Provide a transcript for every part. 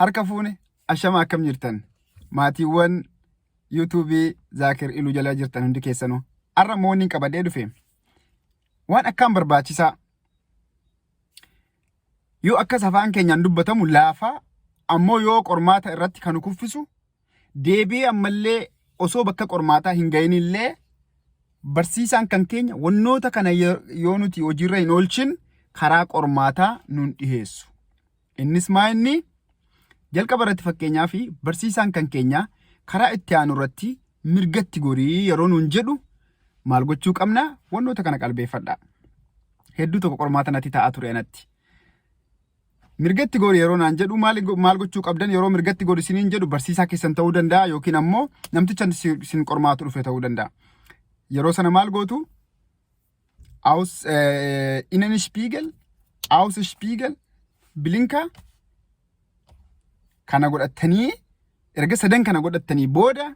Harka fuune ashama akkam jirtan maatiiwwan YouTube Zakir Iluu jala jirtan hundi keessanuu har'a moonni qabadee dhufe waan akkaan barbaachisaa yoo akka afaan keenyaan dubbatamu laafaa ammoo yoo qormaata irratti kan kuffisu deebii ammallee osoo bakka qormaataa hin ga'inillee barsiisaan kan keenya wannoota kana yoo nuti hojiirra hin oolchin karaa qormaataa nuun dhiheessu. Innis inni jalqaba irratti fakkeenyaa fi barsiisaan kan keenya karaa itti aanu irratti mirgatti gorii yeroo nuun jedhu maal gochuu qabna wannoota kana qalbeeffadha. Hedduu tokko qormaata natti ta'aa ture anatti. Mirgatti gorii yeroo naan jedhu maal gochuu qabdan yeroo mirgatti gorii isiniin jedhu barsiisaa keessan ta'uu danda'a yookiin ammoo namticha isin qormaatu dhufe ta'uu danda'a. Yeroo sana maal gootu Innenspiegel, Außenspiegel, Blinker kana godhatanii erga sadan kana godhatanii booda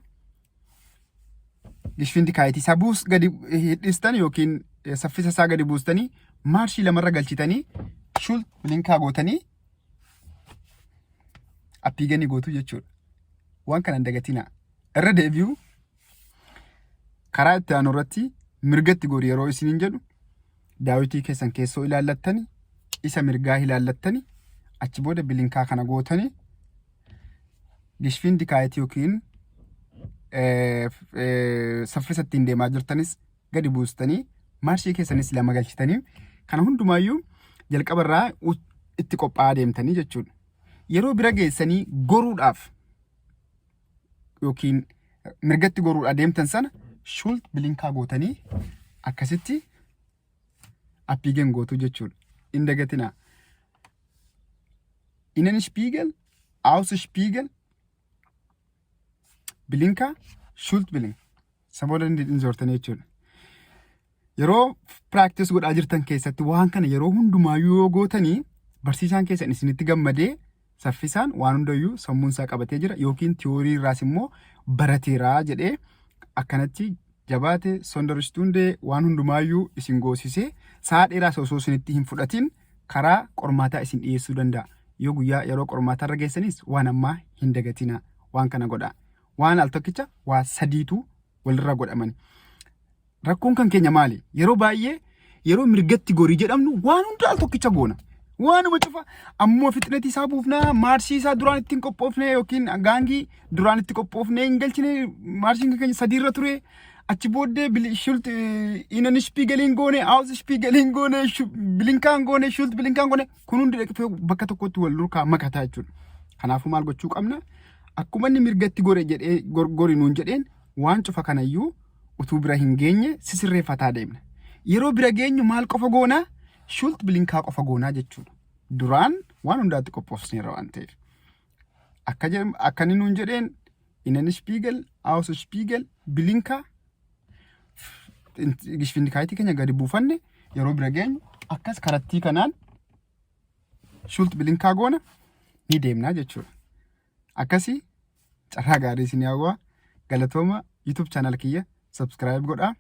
Geschwindigkeit isaa gadi hidhistan yookiin saffisa isaa gadi buustanii maarshii lamarra galchitanii Schult Blinker gootanii appiiganii gootu jechuudha. Waan kana hin dagatinaa. Irra deebi'u karaa itti aanu irratti mirgatti gorii yeroo isiniin jedhu daawitii keessan keessoo ilaallattanii isa mirgaa ilaallattanii achi booda bilinkaa kana gootanii Geschwindigkeit yookiin saffisa ittiin deemaa jirtanis gadi buustanii maarshii keessanis lama galchitanii kana hundumaayyuu jalqaba irraa itti qophaa'aa deemtanii jechuudha. Yeroo bira geessanii goruudhaaf yookiin mirgatti goruudhaaf deemtan sana Schult Blinker gootanii akkasitti appiigen gootu jechuudha. Hin dagatinaa. Innenspiegel, Außenspiegel, Blinker, Schult Blinker. Saboota hin zoortanii jechuudha. Yeroo practice godhaa jirtan keessatti waan kana yeroo hundumaayyuu yoo gootanii barsiisaan keessan isinitti gammadee saffisaan waan hundayyuu sammuun isaa qabatee jira yookiin tiyoorii irraas immoo barateeraa jedhee akkanatti jabaate sondaristunde waan hundumaayyuu isin goosisee sa'a dheeraas osoo isinitti hin fudhatin karaa qormaataa isin dhiyeessuu danda'a. Yoo guyyaa yeroo qormaataa irra geessanis waan ammaa hin dagatinaa waan kana godhaa. Waan al tokkicha waa sadiitu walirra godhaman. Rakkoon kan keenya maali? Yeroo baay'ee yeroo mirgatti gorii jedhamnu waan hunda al tokkicha goona. Waanuma cufa ammoo fixnetii isaa buufnaa maarshii isaa duraan ittiin qophoofne yookiin gaangii duraan itti qophoofne hin galchine maarshiin keenya sadiirra ture achi booddee Schult Innenspiegel goone Außenspiegel goone Blinker goone Schult Blinker goone kun hundi dhaqee bakka tokkotti wal durkaa makataa jechuudha. Kanaafuu maal gochuu qabna? Akkuma inni mirgatti gore jedhee gori nuun jedheen waan cufa kanayyuu utuu bira hin geenye sisirreeffataa deemna. Yeroo bira geenyu maal qofa goonaa? Schult Blinker qofa goonaa jechuudha. Duraan waan hundaatti qophoofneera waan ta'eef. Akka inni nuun jedheen Innenspiegel, Außenspiegel, Blinker Geschwindigkeit keenya gadi buufanne yeroo bira geenyu akkas karattii kanaan Schult Blinker goona ni deemnaa jechuudha. Akkasii carraa gaarii isin hawwaa galatooma YouTube channel kiyya subscribe godhaa.